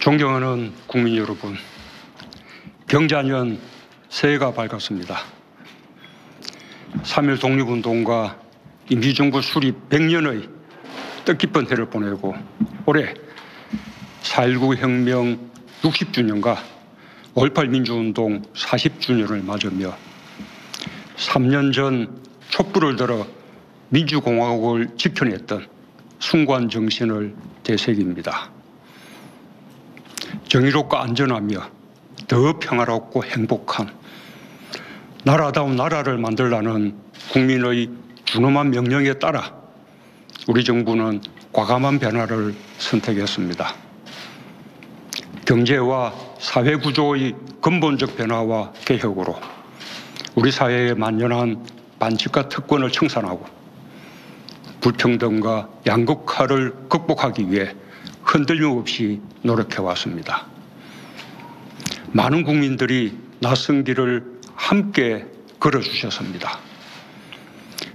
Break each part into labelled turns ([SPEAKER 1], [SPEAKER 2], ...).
[SPEAKER 1] 존경하는 국민 여러분, 경자년 새해가 밝았습니다. 3.1 독립운동과 임시정부 수립 100년의 뜻깊은 해를 보내고 올해 4.19 혁명 60주년과 5.18 민주운동 40주년을 맞으며 3년 전 촛불을 들어 민주공화국을 지켜냈던 숭고한 정신을 되새깁니다. 정의롭고 안전하며 더 평화롭고 행복한 나라다운 나라를 만들라는 국민의 준엄한 명령에 따라 우리 정부는 과감한 변화를 선택했습니다. 경제와 사회 구조의 근본적 변화와 개혁으로 우리 사회에 만연한 반칙과 특권을 청산하고 불평등과 양극화를 극복하기 위해 흔들림 없이 노력해 왔습니다. 많은 국민들이 낯선 길을 함께 걸어주셨습니다.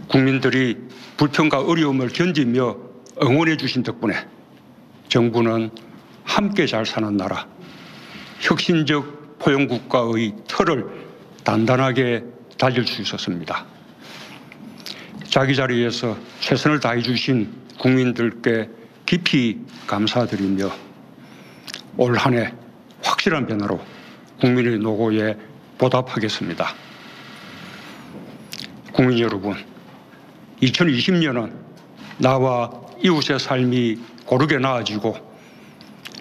[SPEAKER 1] 국민들이 불평과 어려움을 견디며 응원해 주신 덕분에 정부는 함께 잘 사는 나라, 혁신적 포용국가의 틀을 단단하게 다질 수 있었습니다. 자기 자리에서 최선을 다해 주신 국민들께 깊이 감사드리며 올 한 해 확실한 변화로 국민의 노고에 보답하겠습니다. 국민 여러분, 2020년은 나와 이웃의 삶이 고르게 나아지고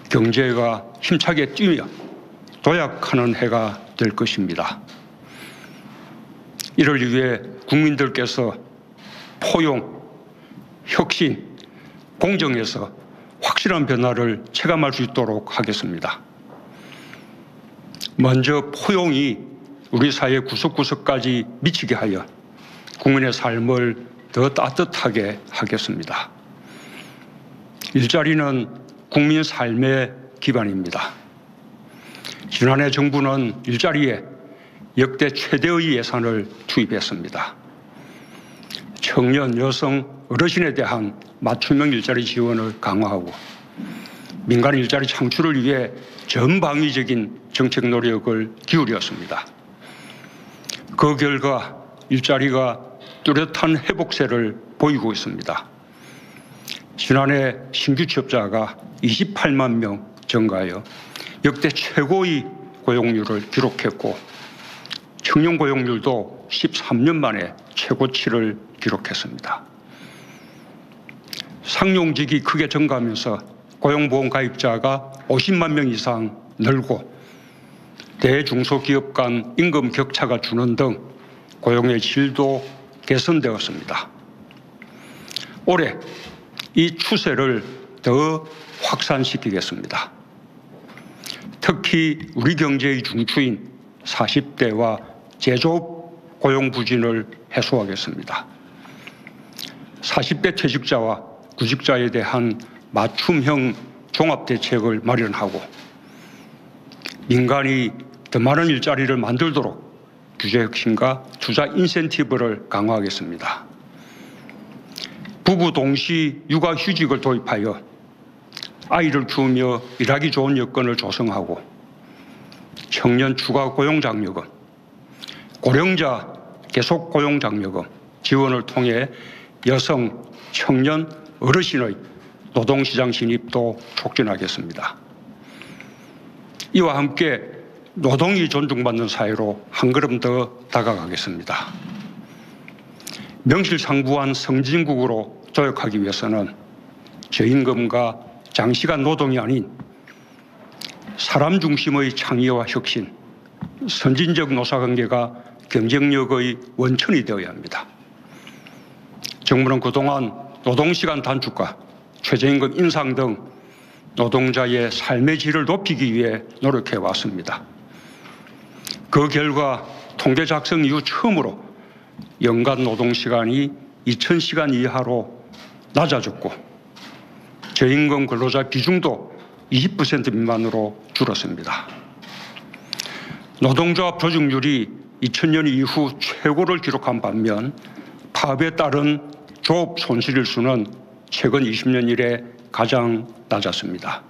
[SPEAKER 1] 경제가 힘차게 뛰며 도약하는 해가 될 것입니다. 이를 위해 국민들께서 포용, 혁신, 공정에서 확실한 변화를 체감할 수 있도록 하겠습니다. 먼저 포용이 우리 사회 구석구석까지 미치게 하여 국민의 삶을 더 따뜻하게 하겠습니다. 일자리는 국민 삶의 기반입니다. 지난해 정부는 일자리에 역대 최대의 예산을 투입했습니다. 청년, 여성, 어르신에 대한 맞춤형 일자리 지원을 강화하고 민간 일자리 창출을 위해 전방위적인 정책 노력을 기울였습니다. 그 결과 일자리가 뚜렷한 회복세를 보이고 있습니다. 지난해 신규 취업자가 28만 명 증가하여 역대 최고의 고용률을 기록했고 청년 고용률도 13년 만에 최고치를 기록했습니다. 상용직이 크게 증가하면서 고용보험 가입자가 50만 명 이상 늘고 대중소기업 간 임금 격차가 주는 등 고용의 질도 개선되었습니다. 올해 이 추세를 더 확산시키겠습니다. 특히 우리 경제의 중추인 40대와 제조업 고용 부진을 해소하겠습니다. 40대 퇴직자와 구직자에 대한 맞춤형 종합대책을 마련하고 민간이 더 많은 일자리를 만들도록 규제혁신과 투자 인센티브를 강화하겠습니다. 부부 동시 육아휴직을 도입하여 아이를 키우며 일하기 좋은 여건을 조성하고 청년 추가 고용장려금, 고령자 계속 고용장려금 지원을 통해 여성, 청년, 어르신의 노동시장 진입도 촉진하겠습니다. 이와 함께 노동이 존중받는 사회로 한 걸음 더 다가가겠습니다. 명실상부한 선진국으로 도약하기 위해서는 저임금과 장시간 노동이 아닌 사람 중심의 창의와 혁신, 선진적 노사관계가 경쟁력의 원천이 되어야 합니다. 정부는 그동안 노동시간 단축과 최저임금 인상 등 노동자의 삶의 질을 높이기 위해 노력해 왔습니다. 그 결과 통계 작성 이후 처음으로 연간 노동시간이 2,000시간 이하로 낮아졌고 저임금 근로자 비중도 20% 미만으로 줄었습니다. 노동조합 조직률이 2000년 이후 최고를 기록한 반면 파업에 따른 조업 손실일수는 최근 20년 이래 가장 낮았습니다.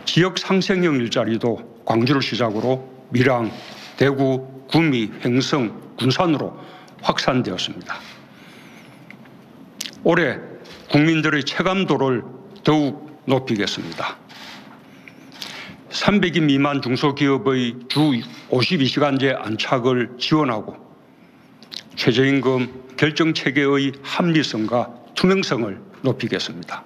[SPEAKER 1] 지역 상생형 일자리도 광주를 시작으로 밀양, 대구, 구미, 횡성, 군산으로 확산되었습니다. 올해 국민들의 체감도를 더욱 높이겠습니다. 300인 미만 중소기업의 주 52시간제 안착을 지원하고 최저임금 결정체계의 합리성과 투명성을 높이겠습니다.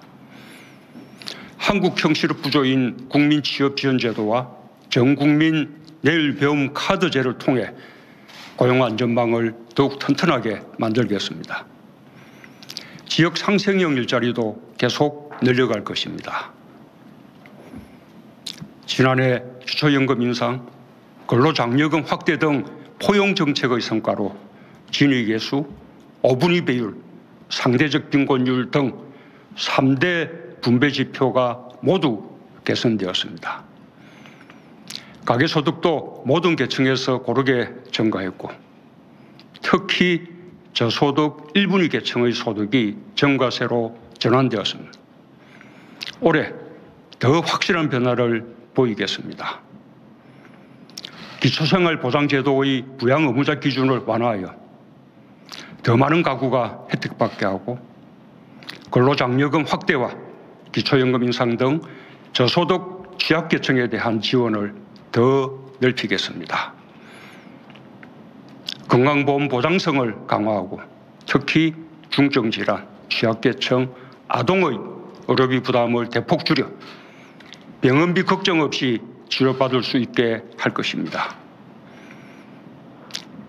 [SPEAKER 1] 한국 형식의 부조인 국민취업지원제도와 전국민 내일배움 카드제를 통해 고용안전망을 더욱 튼튼하게 만들겠습니다. 지역 상생형 일자리도 계속 늘려갈 것입니다. 지난해 기초연금 인상, 근로장려금 확대 등 포용 정책의 성과로 진위계수, 어분위 배율, 상대적 빈곤율 등 3대 분배 지표가 모두 개선되었습니다. 가계소득도 모든 계층에서 고르게 증가했고 특히 저소득 1분위 계층의 소득이 증가세로 전환되었습니다. 올해 더 확실한 변화를 보이겠습니다. 기초생활보장제도의 부양 의무자 기준을 완화하여 더 많은 가구가 혜택받게 하고 근로장려금 확대와 기초연금 인상 등 저소득 취약계층에 대한 지원을 더 넓히겠습니다. 건강보험 보장성을 강화하고 특히 중증질환, 취약계층, 아동의 의료비 부담을 대폭 줄여 병원비 걱정 없이 치료받을 수 있게 할 것입니다.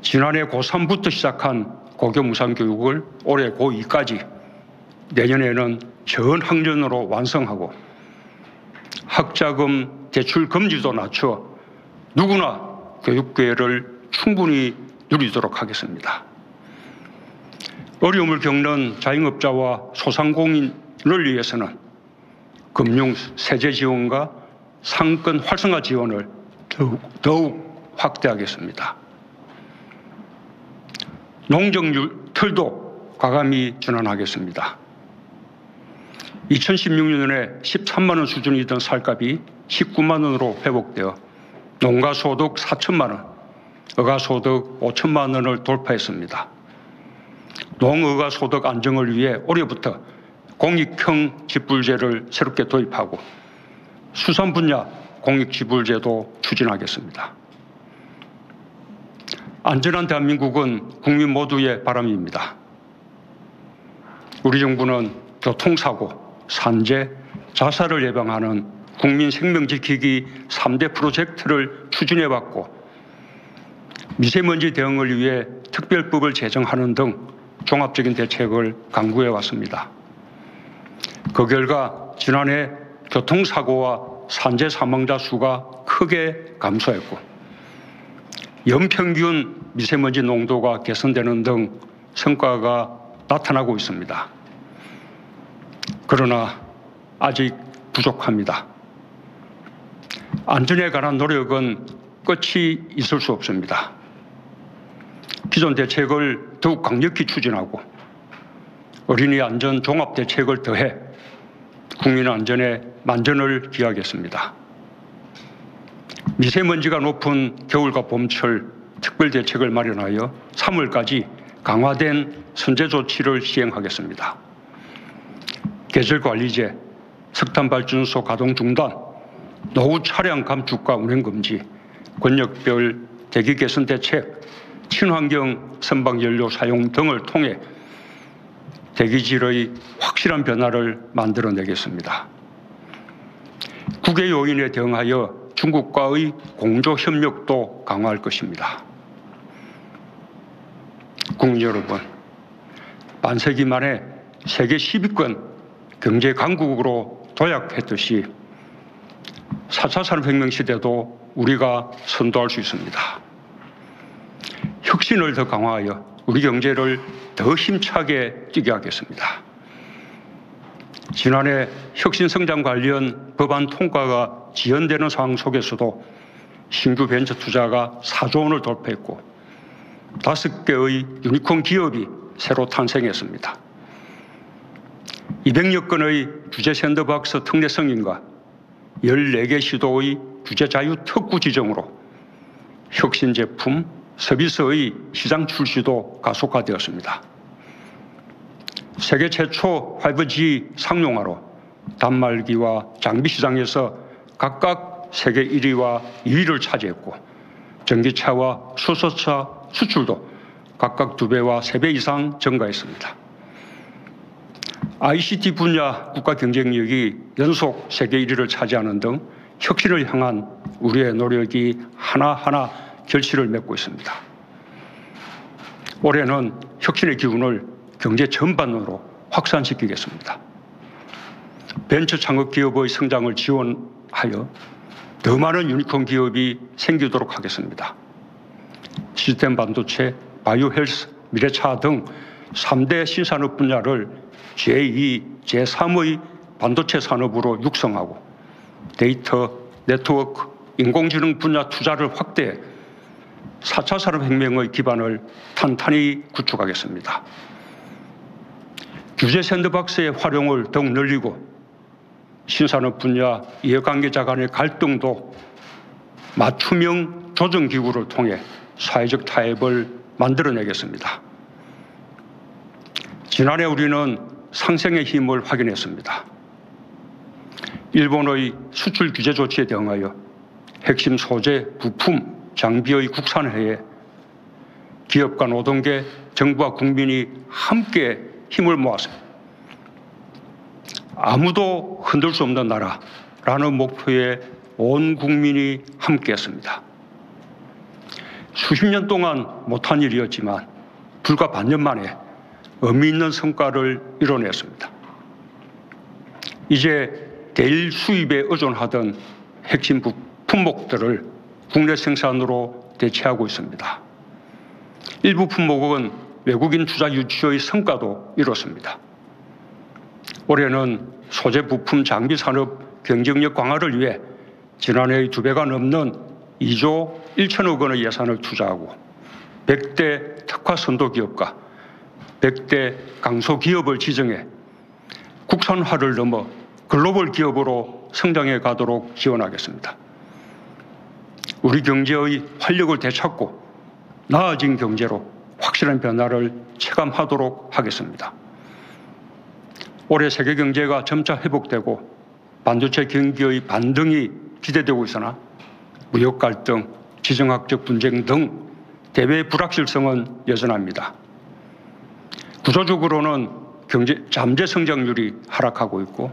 [SPEAKER 1] 지난해 고3부터 시작한 고교 무상교육을 올해 고2까지 내년에는 전 학년으로 완성하고 학자금 대출 금리도 낮춰 누구나 교육 기회를 충분히 누리도록 하겠습니다. 어려움을 겪는 자영업자와 소상공인을 위해서는 금융 세제 지원과 상권 활성화 지원을 더욱 확대하겠습니다. 농정률 틀도 과감히 전환하겠습니다. 2016년에 13만 원 수준이던 쌀값이 19만 원으로 회복되어 농가소득 4천만 원, 어가소득 5천만 원을 돌파했습니다. 농어가소득 안정을 위해 올해부터 공익형 직불제를 새롭게 도입하고 수산 분야 공익지불제도 추진하겠습니다. 안전한 대한민국은 국민 모두의 바람입니다. 우리 정부는 교통사고, 산재, 자살을 예방하는 국민 생명 지키기 3대 프로젝트를 추진해왔고 미세먼지 대응을 위해 특별법을 제정하는 등 종합적인 대책을 강구해왔습니다. 그 결과 지난해 교통사고와 산재 사망자 수가 크게 감소했고 연평균 미세먼지 농도가 개선되는 등 성과가 나타나고 있습니다. 그러나 아직 부족합니다. 안전에 관한 노력은 끝이 있을 수 없습니다. 기존 대책을 더욱 강력히 추진하고 어린이 안전 종합 대책을 더해 국민 안전에 만전을 기하겠습니다. 미세먼지가 높은 겨울과 봄철 특별 대책을 마련하여 3월까지 강화된 선제 조치를 시행하겠습니다. 계절관리제, 석탄발전소 가동 중단, 노후 차량 감축과 운행 금지, 권역별 대기 개선 대책, 친환경 선박연료 사용 등을 통해 대기질의 확실한 변화를 만들어내겠습니다. 국외 요인에 대응하여 중국과의 공조 협력도 강화할 것입니다. 국민 여러분, 반세기 만에 세계 10위권 경제 강국으로 도약했듯이 4차 산업혁명 시대도 우리가 선도할 수 있습니다. 혁신을 더 강화하여 우리 경제를 더 힘차게 뛰게 하겠습니다. 지난해 혁신성장 관련 법안 통과가 지연되는 상황 속에서도 신규 벤처 투자가 4조 원을 돌파했고 5개의 유니콘 기업이 새로 탄생했습니다. 200여 건의 주제 샌드박스 특례 승인과 14개 시도의 규제 자유 특구 지정으로 혁신 제품, 서비스의 시장 출시도 가속화되었습니다. 세계 최초 5G 상용화로 단말기와 장비 시장에서 각각 세계 1위와 2위를 차지했고 전기차와 수소차 수출도 각각 2배와 3배 이상 증가했습니다. ICT 분야 국가 경쟁력이 연속 세계 1위를 차지하는 등 혁신을 향한 우리의 노력이 하나하나 결실을 맺고 있습니다. 올해는 혁신의 기운을 경제 전반으로 확산시키겠습니다. 벤처 창업 기업의 성장을 지원하여 더 많은 유니콘 기업이 생기도록 하겠습니다. 시스템 반도체, 바이오 헬스, 미래차 등 3대 신산업 분야를 제2, 제3의 반도체 산업으로 육성하고 데이터, 네트워크, 인공지능 분야 투자를 확대해 4차 산업혁명의 기반을 탄탄히 구축하겠습니다. 규제 샌드박스의 활용을 더욱 늘리고 신산업 분야 이해관계자 간의 갈등도 맞춤형 조정기구를 통해 사회적 타협을 만들어내겠습니다. 지난해 우리는 상생의 힘을 확인했습니다. 일본의 수출 규제 조치에 대응하여 핵심 소재, 부품, 장비의 국산화에 기업과 노동계, 정부와 국민이 함께 힘을 모았습니다. 아무도 흔들 수 없는 나라라는 목표에 온 국민이 함께했습니다. 수십 년 동안 못한 일이었지만 불과 반년 만에 의미 있는 성과를 이뤄냈습니다. 이제 대일 수입에 의존하던 핵심 품목들을 국내 생산으로 대체하고 있습니다. 일부 품목은 외국인 투자 유치의 성과도 이뤘습니다. 올해는 소재 부품 장비 산업 경쟁력 강화를 위해 지난해의 2배가 넘는 2조 1천억 원의 예산을 투자하고 100대 특화 선도기업과 100대 강소기업을 지정해 국산화를 넘어 글로벌 기업으로 성장해 가도록 지원하겠습니다. 우리 경제의 활력을 되찾고 나아진 경제로 확실한 변화를 체감하도록 하겠습니다. 올해 세계 경제가 점차 회복되고 반도체 경기의 반등이 기대되고 있으나 무역 갈등, 지정학적 분쟁 등 대외 불확실성은 여전합니다. 구조적으로는 경제 잠재 성장률이 하락하고 있고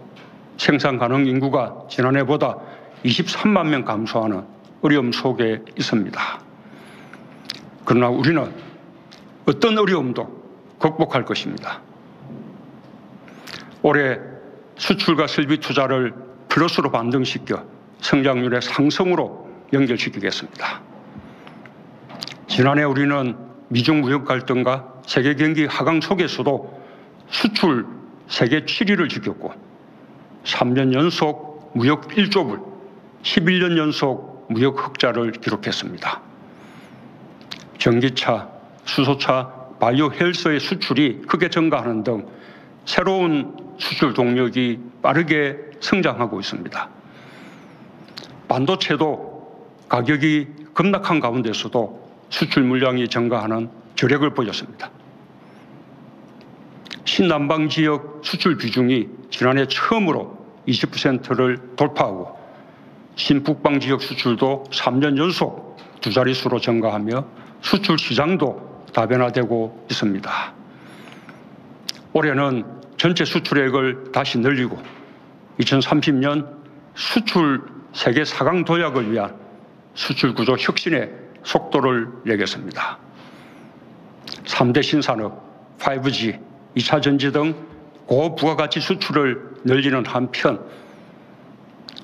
[SPEAKER 1] 생산 가능 인구가 지난해보다 23만 명 감소하는 어려움 속에 있습니다. 그러나 우리는 어떤 어려움도 극복할 것입니다. 올해 수출과 설비 투자를 플러스로 반등시켜 성장률의 상승으로 연결시키겠습니다. 지난해 우리는 미중 무역 갈등과 세계 경기 하강 속에서도 수출 세계 7위를 지켰고 3년 연속 무역 1조불, 11년 연속 무역 흑자를 기록했습니다. 전기차, 수소차, 바이오 헬스의 수출이 크게 증가하는 등 새로운 수출 동력이 빠르게 성장하고 있습니다. 반도체도 가격이 급락한 가운데서도 수출 물량이 증가하는 저력을 보였습니다. 신남방 지역 수출 비중이 지난해 처음으로 20%를 돌파하고 신북방 지역 수출도 3년 연속 2자릿수로 증가하며 수출 시장도 다변화되고 있습니다. 올해는 전체 수출액을 다시 늘리고 2030년 수출 세계 4강 도약을 위한 수출 구조 혁신의 속도를 내겠습니다. 3대 신산업, 5G, 2차 전지 등 고부가가치 수출을 늘리는 한편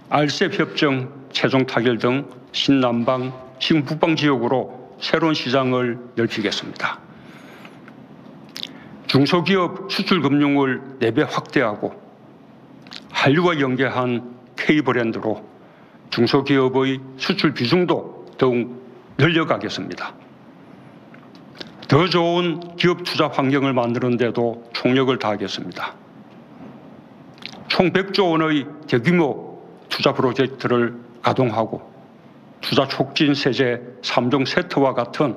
[SPEAKER 1] RCEP 협정, 최종 타결 등 신남방, 신북방 지역으로 새로운 시장을 넓히겠습니다. 중소기업 수출금융을 4배 확대하고 한류와 연계한 K브랜드로 중소기업의 수출 비중도 더욱 늘려가겠습니다. 더 좋은 기업 투자 환경을 만드는 데도 총력을 다하겠습니다. 총 100조 원의 대규모 투자 프로젝트를 가동하고 투자 촉진 세제 3종 세트와 같은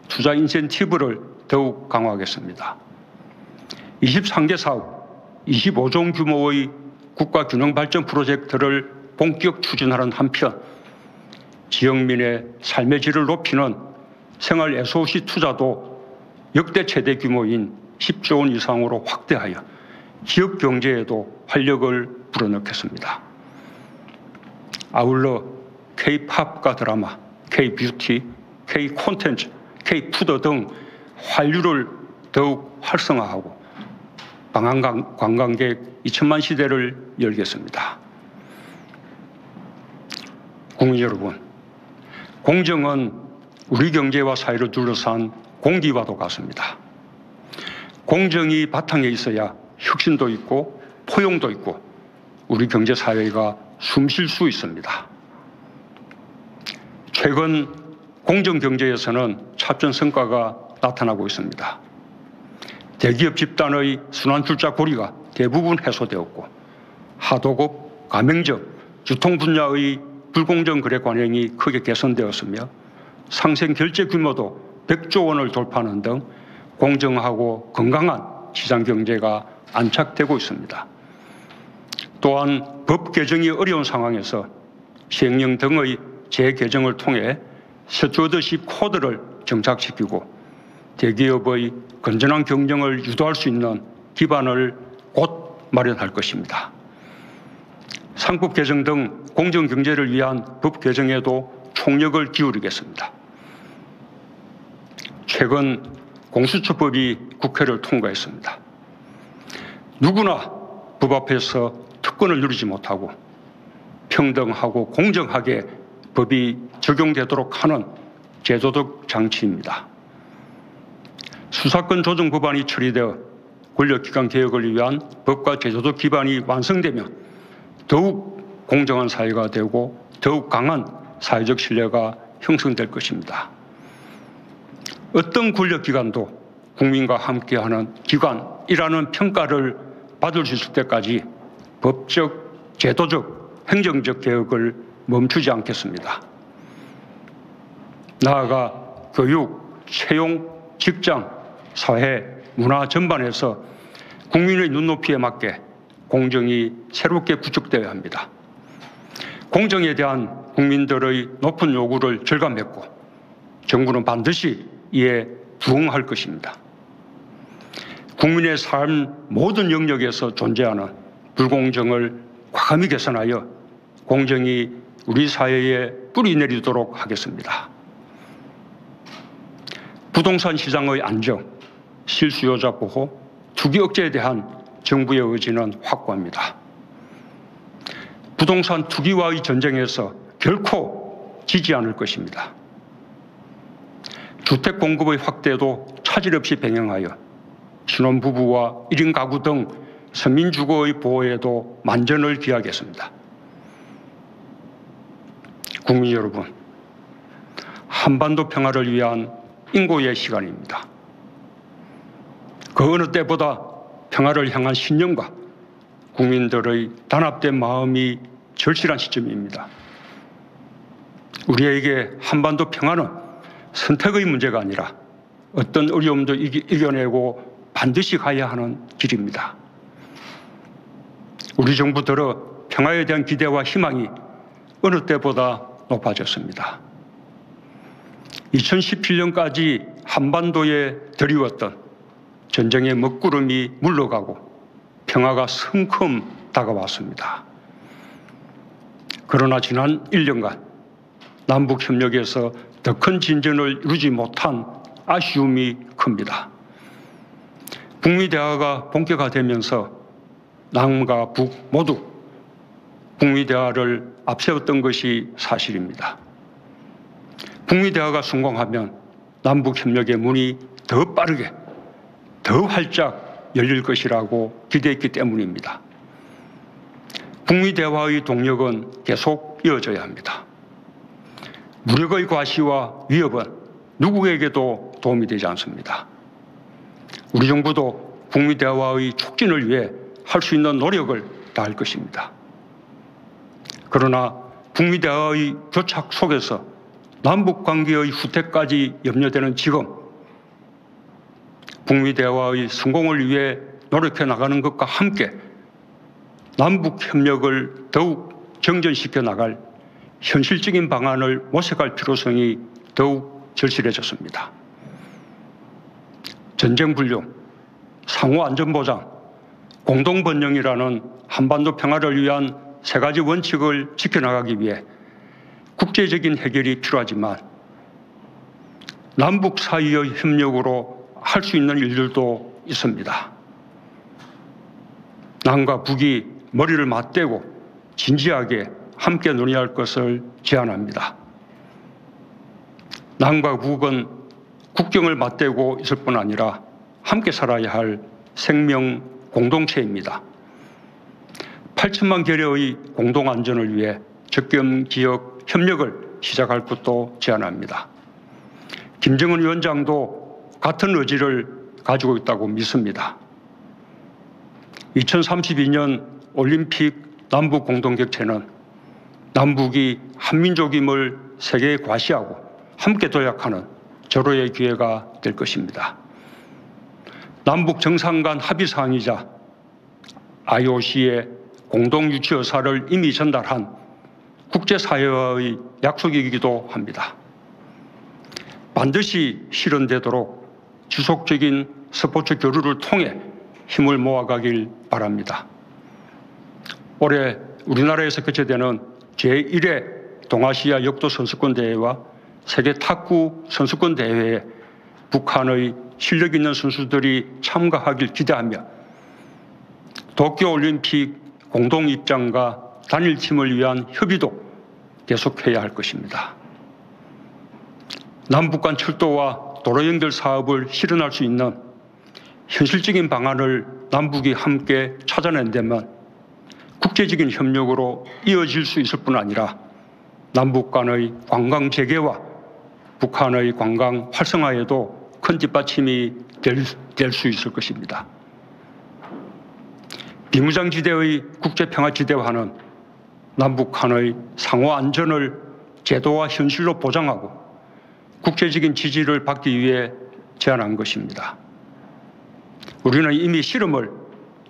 [SPEAKER 1] 투자 인센티브를 더욱 강화하겠습니다. 23개 사업, 25종 규모의 국가균형발전 프로젝트를 본격 추진하는 한편 지역민의 삶의 질을 높이는 생활 SOC 투자도 역대 최대 규모인 10조 원 이상으로 확대하여 지역 경제에도 활력을 불어넣겠습니다. 아울러 K-팝과 드라마, K-뷰티, K-콘텐츠, K-푸드 등 한류를 더욱 활성화하고 방한 관광객 2천만 시대를 열겠습니다. 국민 여러분, 공정은 우리 경제와 사회를 둘러싼 공기와도 같습니다. 공정이 바탕에 있어야 혁신도 있고 포용도 있고 우리 경제 사회가 숨 쉴 수 있습니다. 최근 공정경제에서는 차별 성과가 나타나고 있습니다. 대기업 집단의 순환출자 고리가 대부분 해소되었고 하도급, 가맹점, 유통 분야의 불공정 거래 관행이 크게 개선되었으며 상생 결제 규모도 100조 원을 돌파하는 등 공정하고 건강한 시장 경제가 안착되고 있습니다. 또한 법 개정이 어려운 상황에서 시행령 등의 재개정을 통해 스튜어드십 코드를 정착시키고 대기업의 건전한 경영을 유도할 수 있는 기반을 곧 마련할 것입니다. 상법 개정 등 공정경제를 위한 법 개정에도 총력을 기울이겠습니다. 최근 공수처법이 국회를 통과했습니다. 누구나 법 앞에서 특권을 누리지 못하고 평등하고 공정하게 법이 적용되도록 하는 제도적 장치입니다. 수사권 조정 법안이 처리되어 권력기관 개혁을 위한 법과 제도적 기반이 완성되면 더욱 공정한 사회가 되고 더욱 강한 사회적 신뢰가 형성될 것입니다. 어떤 권력기관도 국민과 함께하는 기관이라는 평가를 받을 수 있을 때까지 법적, 제도적, 행정적 개혁을 멈추지 않겠습니다. 나아가 교육, 채용, 직장, 사회, 문화 전반에서 국민의 눈높이에 맞게 공정이 새롭게 구축되어야 합니다. 공정에 대한 국민들의 높은 요구를 절감했고 정부는 반드시 이에 부응할 것입니다. 국민의 삶 모든 영역에서 존재하는 불공정을 과감히 개선하여 공정이 우리 사회에 뿌리 내리도록 하겠습니다. 부동산 시장의 안정, 실수요자 보호, 투기 억제에 대한 정부의 의지는 확고합니다. 부동산 투기와의 전쟁에서 결코 지지 않을 것입니다. 주택 공급의 확대도 차질 없이 병행하여 신혼부부와 1인 가구 등 서민주거의 보호에도 만전을 기하겠습니다. 국민 여러분, 한반도 평화를 위한 인고의 시간입니다. 그 어느 때보다 평화를 향한 신념과 국민들의 단합된 마음이 절실한 시점입니다. 우리에게 한반도 평화는 선택의 문제가 아니라 어떤 어려움도 이겨내고 반드시 가야 하는 길입니다. 우리 정부 들어 평화에 대한 기대와 희망이 어느 때보다 높아졌습니다. 2017년까지 한반도에 드리웠던 전쟁의 먹구름이 물러가고 평화가 성큼 다가왔습니다. 그러나 지난 1년간 남북협력에서 더 큰 진전을 이루지 못한 아쉬움이 큽니다. 북미 대화가 본격화되면서 남과 북 모두 북미 대화를 앞세웠던 것이 사실입니다. 북미 대화가 성공하면 남북 협력의 문이 더 빠르게, 더 활짝 열릴 것이라고 기대했기 때문입니다. 북미 대화의 동력은 계속 이어져야 합니다. 무력의 과시와 위협은 누구에게도 도움이 되지 않습니다. 우리 정부도 북미 대화의 촉진을 위해 할 수 있는 노력을 다할 것입니다. 그러나 북미 대화의 교착 속에서 남북 관계의 후퇴까지 염려되는 지금 북미 대화의 성공을 위해 노력해 나가는 것과 함께 남북 협력을 더욱 정전시켜 나갈 현실적인 방안을 모색할 필요성이 더욱 절실해졌습니다. 전쟁 불능, 상호 안전 보장, 공동 번영이라는 한반도 평화를 위한 세 가지 원칙을 지켜나가기 위해 국제적인 해결이 필요하지만 남북 사이의 협력으로 할 수 있는 일들도 있습니다. 남과 북이 머리를 맞대고 진지하게 함께 논의할 것을 제안합니다. 남과 북은 국경을 맞대고 있을 뿐 아니라 함께 살아야 할 생명 공동체입니다. 8천만 결여의 공동 안전을 위해 접경 지역 협력을 시작할 것도 제안합니다. 김정은 위원장도 같은 의지를 가지고 있다고 믿습니다. 2032년 올림픽 남북 공동격체는 남북이 한민족임을 세계에 과시하고 함께 도약하는 절호의 기회가 될 것입니다. 남북 정상 간 합의사항이자 IOC의 공동 유치 의사를 이미 전달한 국제사회와의 약속이기도 합니다. 반드시 실현되도록 지속적인 스포츠 교류를 통해 힘을 모아가길 바랍니다. 올해 우리나라에서 개최되는 제1회 동아시아 역도 선수권 대회와 세계 탁구 선수권 대회에 북한의 실력 있는 선수들이 참가하길 기대하며 도쿄올림픽 공동 입장과 단일팀을 위한 협의도 계속해야 할 것입니다. 남북 간 철도와 도로 연결 사업을 실현할 수 있는 현실적인 방안을 남북이 함께 찾아낸다면 국제적인 협력으로 이어질 수 있을 뿐 아니라 남북 간의 관광 재개와 북한의 관광 활성화에도 큰 뒷받침이 될 수 있을 것입니다. 비무장지대의 국제평화지대화는 남북한의 상호 안전을 제도와 현실로 보장하고 국제적인 지지를 받기 위해 제안한 것입니다. 우리는 이미 실험을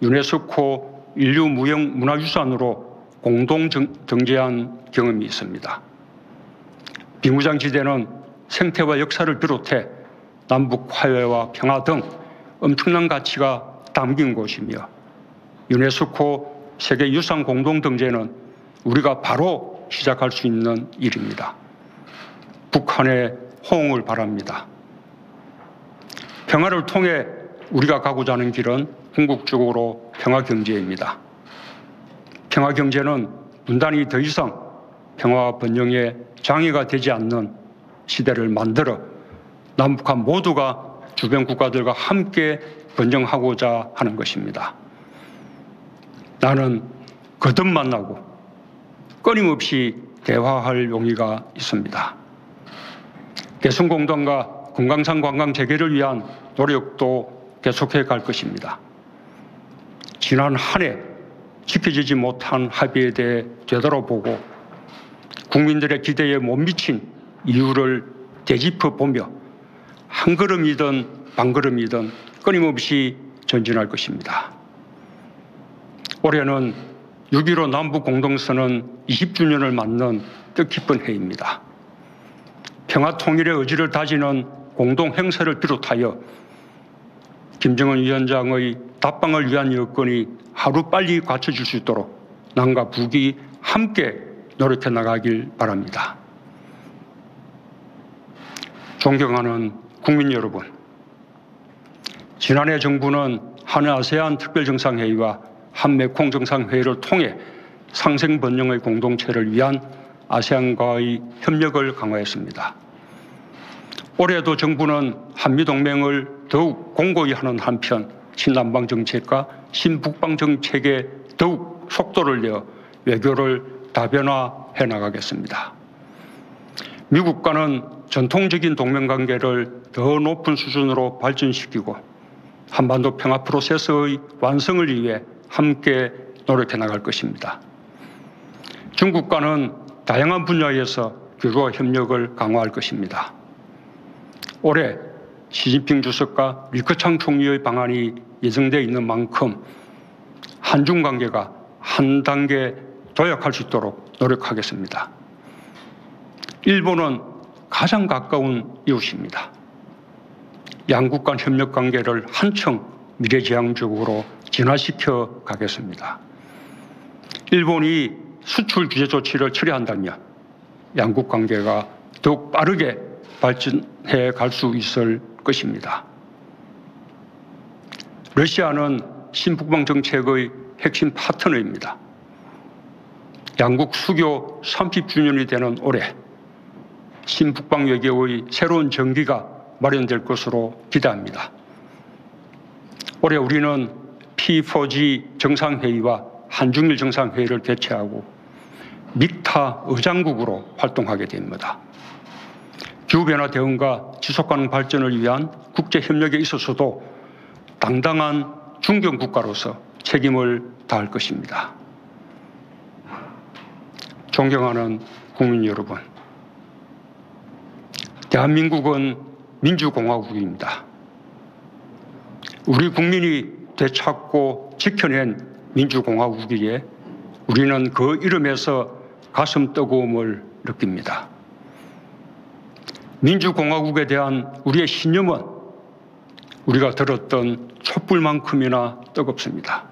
[SPEAKER 1] 유네스코 인류무형문화유산으로 공동 등재한 경험이 있습니다. 비무장지대는 생태와 역사를 비롯해 남북 화해와 평화 등 엄청난 가치가 담긴 곳이며 유네스코 세계유산 공동등재는 우리가 바로 시작할 수 있는 일입니다. 북한의 호응을 바랍니다. 평화를 통해 우리가 가고자 하는 길은 궁극적으로 평화경제입니다. 평화경제는 분단이 더 이상 평화와 번영에 장애가 되지 않는 시대를 만들어 남북한 모두가 주변 국가들과 함께 번영하고자 하는 것입니다. 나는 거듭 만나고 끊임없이 대화할 용의가 있습니다. 개성공단과 금강산 관광 재개를 위한 노력도 계속해 갈 것입니다. 지난 한 해 지켜지지 못한 합의에 대해 되돌아보고 국민들의 기대에 못 미친 이유를 되짚어 보며 한 걸음이든 반 걸음이든 끊임없이 전진할 것입니다. 올해는 6.15 남북 공동선언 20주년을 맞는 뜻깊은 해입니다. 평화 통일의 의지를 다지는 공동 행사를 비롯하여 김정은 위원장의 답방을 위한 여건이 하루빨리 갖춰질 수 있도록 남과 북이 함께 노력해 나가길 바랍니다. 존경하는 국민 여러분, 지난해 정부는 한일 아세안 특별정상회의와 한메콩 정상회의를 통해 상생번영의 공동체를 위한 아세안과의 협력을 강화했습니다. 올해도 정부는 한미동맹을 더욱 공고히 하는 한편 친남방 정책과 신북방 정책에 더욱 속도를 내어 외교를 다변화해 나가겠습니다. 미국과는 전통적인 동맹관계를 더 높은 수준으로 발전시키고 한반도 평화 프로세스의 완성을 위해 함께 노력해 나갈 것입니다. 중국과는 다양한 분야에서 교류와 협력을 강화할 것입니다. 올해 시진핑 주석과 리커창 총리의 방한이 예정되어 있는 만큼 한중 관계가 한 단계 도약할 수 있도록 노력하겠습니다. 일본은 가장 가까운 이웃입니다. 양국 간 협력 관계를 한층 미래지향적으로 진화시켜 가겠습니다. 일본이 수출 규제 조치를 철회한다면 양국 관계가 더욱 빠르게 발전해 갈 수 있을 것입니다. 러시아는 신북방 정책의 핵심 파트너입니다. 양국 수교 30주년이 되는 올해 신북방 외교의 새로운 전기가 마련될 것으로 기대합니다. 올해 우리는 P4G 정상회의와 한중일 정상회의를 개최하고 믹타 의장국으로 활동하게 됩니다. 기후변화 대응과 지속가능 발전을 위한 국제협력에 있어서도 당당한 중견국가로서 책임을 다할 것입니다. 존경하는 국민 여러분, 대한민국은 민주공화국입니다. 우리 국민이 되찾고 지켜낸 민주공화국이기에 우리는 그 이름에서 가슴 뜨거움을 느낍니다. 민주공화국에 대한 우리의 신념은 우리가 들었던 촛불만큼이나 뜨겁습니다.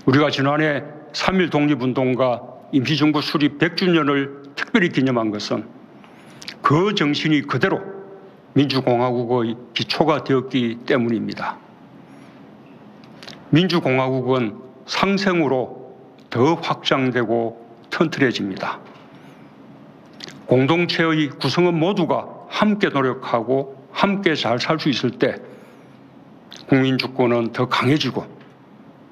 [SPEAKER 1] 우리가 지난해 3.1 독립운동과 임시정부 수립 100주년을 특별히 기념한 것은 그 정신이 그대로 민주공화국의 기초가 되었기 때문입니다. 민주공화국은 상생으로 더 확장되고 튼튼해집니다. 공동체의 구성원 모두가 함께 노력하고 함께 잘 살 수 있을 때 국민 주권은 더 강해지고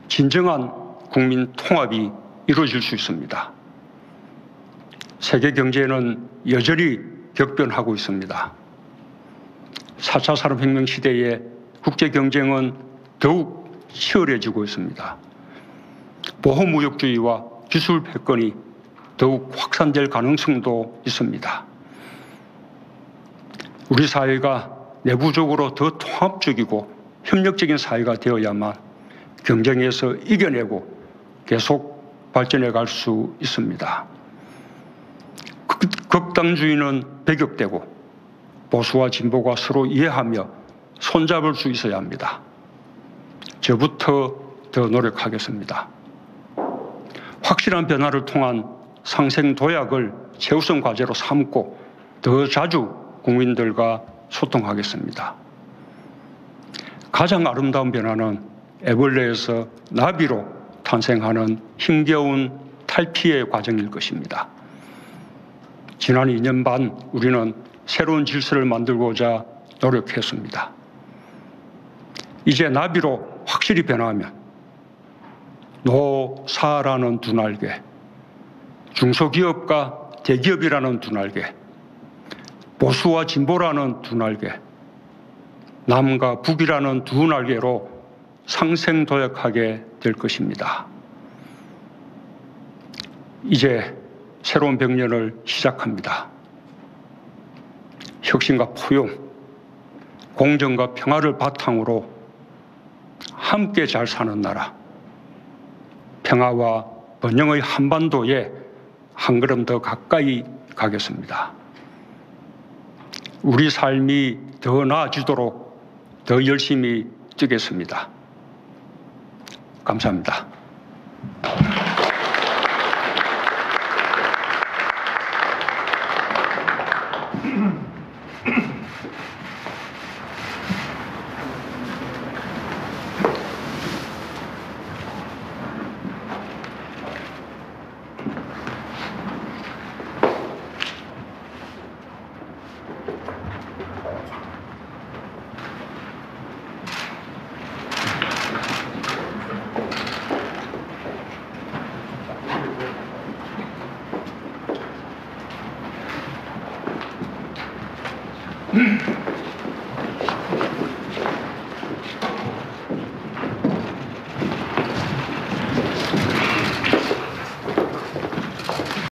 [SPEAKER 1] 진정한 국민 통합이 이루어질 수 있습니다. 세계 경제는 여전히 격변하고 있습니다. 4차 산업혁명 시대에 국제 경쟁은 더욱 치열해지고 있습니다. 보호무역주의와 기술 패권이 더욱 확산될 가능성도 있습니다. 우리 사회가 내부적으로 더 통합적이고 협력적인 사회가 되어야만 경쟁에서 이겨내고 계속 발전해 갈 수 있습니다. 극단주의는 배격되고 보수와 진보가 서로 이해하며 손잡을 수 있어야 합니다. 저부터 더 노력하겠습니다. 확실한 변화를 통한 상생 도약을 최우선 과제로 삼고 더 자주 국민들과 소통하겠습니다. 가장 아름다운 변화는 애벌레에서 나비로 탄생하는 힘겨운 탈피의 과정일 것입니다. 지난 2년 반 우리는 새로운 질서를 만들고자 노력했습니다. 이제 나비로 확실히 변화하면 노사라는 두 날개, 중소기업과 대기업이라는 두 날개, 보수와 진보라는 두 날개, 남과 북이라는 두 날개로 상생도약하게 될 것입니다. 이제 새로운 100년을 시작합니다. 혁신과 포용, 공정과 평화를 바탕으로 함께 잘 사는 나라, 평화와 번영의 한반도에 한 걸음 더 가까이 가겠습니다. 우리 삶이 더 나아지도록 더 열심히 뛰겠습니다. 감사합니다.